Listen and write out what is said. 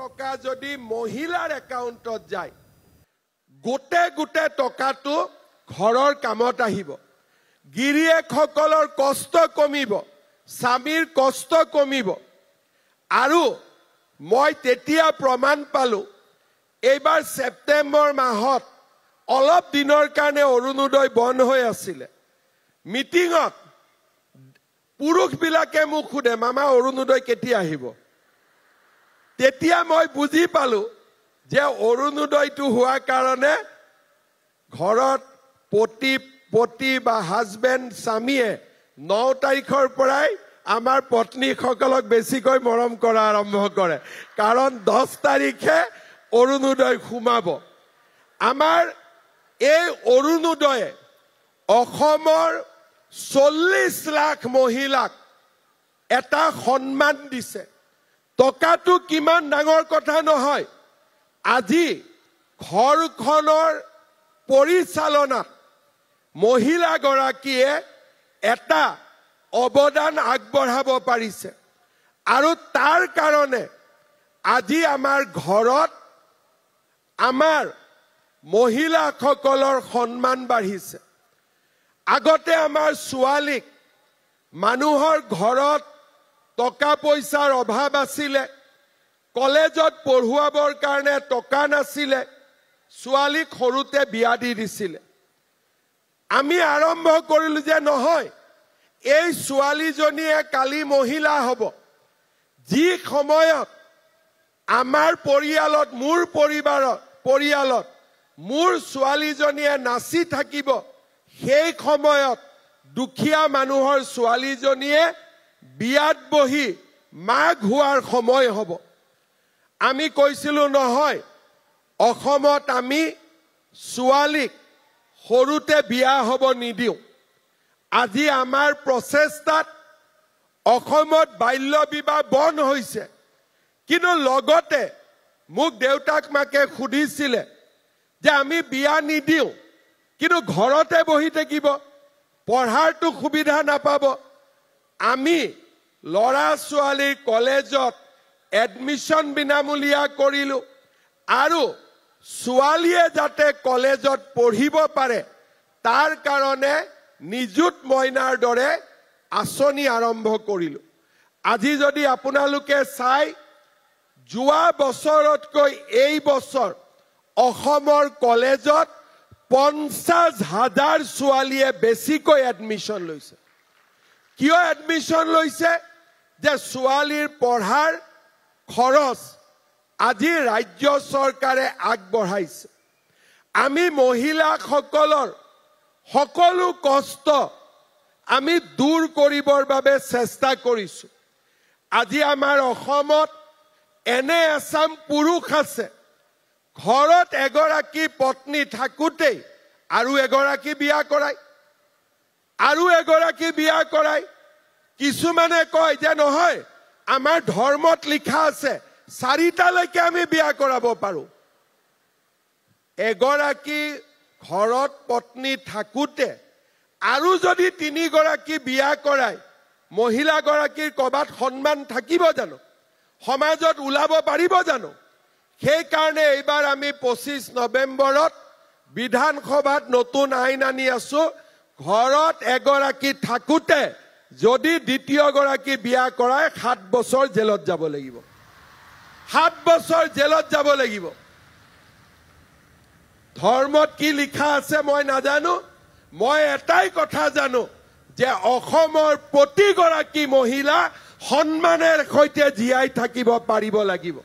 টকা যদি মহিলাৰ একাউণ্টত যায় গোটে টকাটো ঘৰৰ কামত আহিব গিৰিয়েকসকলৰ কষ্ট কমিব স্বামীৰ কষ্ট কমিব আৰু মই তেতিয়া প্ৰমাণ পালো এইবাৰ সেপ্টেম্বৰ মাহত অলপ দিনৰ কাৰণে অৰুণোদয় বন্ধ হৈ আছিল মিটিঙত পুৰুষবিলাকে মোক খুদে মামা অৰুণোদয় কেতিয়া আহিব তেতিয়া মই বুজি পালো যে অৰুণোদয়টো হোৱা কাৰণে ঘৰত পতি বা হাজবেণ্ড স্বামীয়ে 9 তাৰিখৰ পৰাই আমাৰ পত্নীসকলক বেছিকৈ মৰম কৰা আৰম্ভ কৰে কাৰণ 10 তাৰিখে অৰুণোদয় সোমাব আমাৰ এই অৰুণোদয়ে অসমৰ 40 লাখ মহিলাক এটা সন্মান দিছে টকাটো কিমান ডাঙৰ কথা নহয় আজি ঘৰখনৰ পৰিচালনা মহিলা গৰাকীয়ে এটা অৱদান আগবঢ়াব পাৰিছে আৰু তাৰ কাৰণে আজি আমাৰ ঘৰত আমাৰ মহিলাসকলৰ সন্মান বাঢ়িছে আগতে আমাৰ ছোৱালীক মানুহৰ ঘৰত টকা পইচাৰ অভাৱ আছিল কলেজত পঢ়ুৱাবৰ কাৰণে টকা নাছিল ছোৱালীক সৰুতে বিয়া দি দিছিল আমি আৰম্ভ কৰিলো যে নহয় এই ছোৱালীজনীয়ে কালি মহিলা হ'ব যি সময়ত আমাৰ পৰিয়ালত মোৰ পৰিয়ালত মোৰ ছোৱালীজনীয়ে নাচি থাকিব সেই সময়ত দুখীয়া মানুহৰ ছোৱালীজনীয়ে বিয়াত বহি মাগ হোৱাৰ সময় হ'ব আমি কৈছিলো নহয় অসমত আমি ছোৱালীক সৰুতে বিয়া হ'ব নিদিও আজি আমাৰ প্ৰচেষ্টাত অসমত বাল্য বিবাহ বন্ধ হৈছে কিন্তু লগতে মোক দেউতাক মাকে খুদিছিলে যে আমি বিয়া নিদিও কিন্তু ঘৰতে বহি থাকিব পঢ়াৰটো সুবিধা নাপাব আমি লৰা ছোৱালীৰ কলেজত এডমিশন বিনামূলীয়া কৰিলো আৰু ছোৱালীয়ে যাতে কলেজত পঢ়িব পাৰে তাৰ কাৰণে নিযুত মইনাৰ দৰে আঁচনি আৰম্ভ কৰিলো আজি যদি আপোনালোকে চাই যোৱা বছৰতকৈ এই বছৰ অসমৰ কলেজত 50,000 ছোৱালীয়ে বেছিকৈ এডমিশন লৈছে কিয় এডমিশন লৈছে যে ছোৱালীৰ পঢ়াৰ খৰচ আজি ৰাজ্য চৰকাৰে আগবঢ়াইছে আমি মহিলাসকলৰ সকলো কষ্ট আমি দূৰ কৰিবৰ বাবে চেষ্টা কৰিছো আজি আমাৰ অসমত এনে এছাম পুৰুষ আছে ঘৰত এগৰাকী পত্নী থাকুতে আৰু এগৰাকী বিয়া কৰায় কিছুমানে কয় যে নহয় আমাৰ ধৰ্মত লিখা আছে 4টালৈকে আমি বিয়া কৰাব পাৰো এগৰাকী ঘৰত পত্নী থাকুতে আৰু যদি 3 গৰাকী বিয়া কৰায় মহিলা গৰাকীৰ কবাত সন্মান থাকিব জানো সমাজত উলাব পাৰিব জানো সেই কাৰণে এইবাৰ আমি 25 নৱেম্বৰত বিধানসভাত নতুন আইন আনি আছো ঘৰত এগৰাকী থাকুতে যদি দ্বিতীয় গৰাকী বিয়া কৰায় 7 বছৰ জেলত যাব লাগিব 7 বছৰ জেলত যাব লাগিব ধৰ্মত কি লিখা আছে মই নাজানো মই এটাই কথা জানো যে অসমৰ প্ৰতিগৰাকী মহিলা সন্মানৰ সৈতে জীয়াই থাকিব পাৰিব লাগিব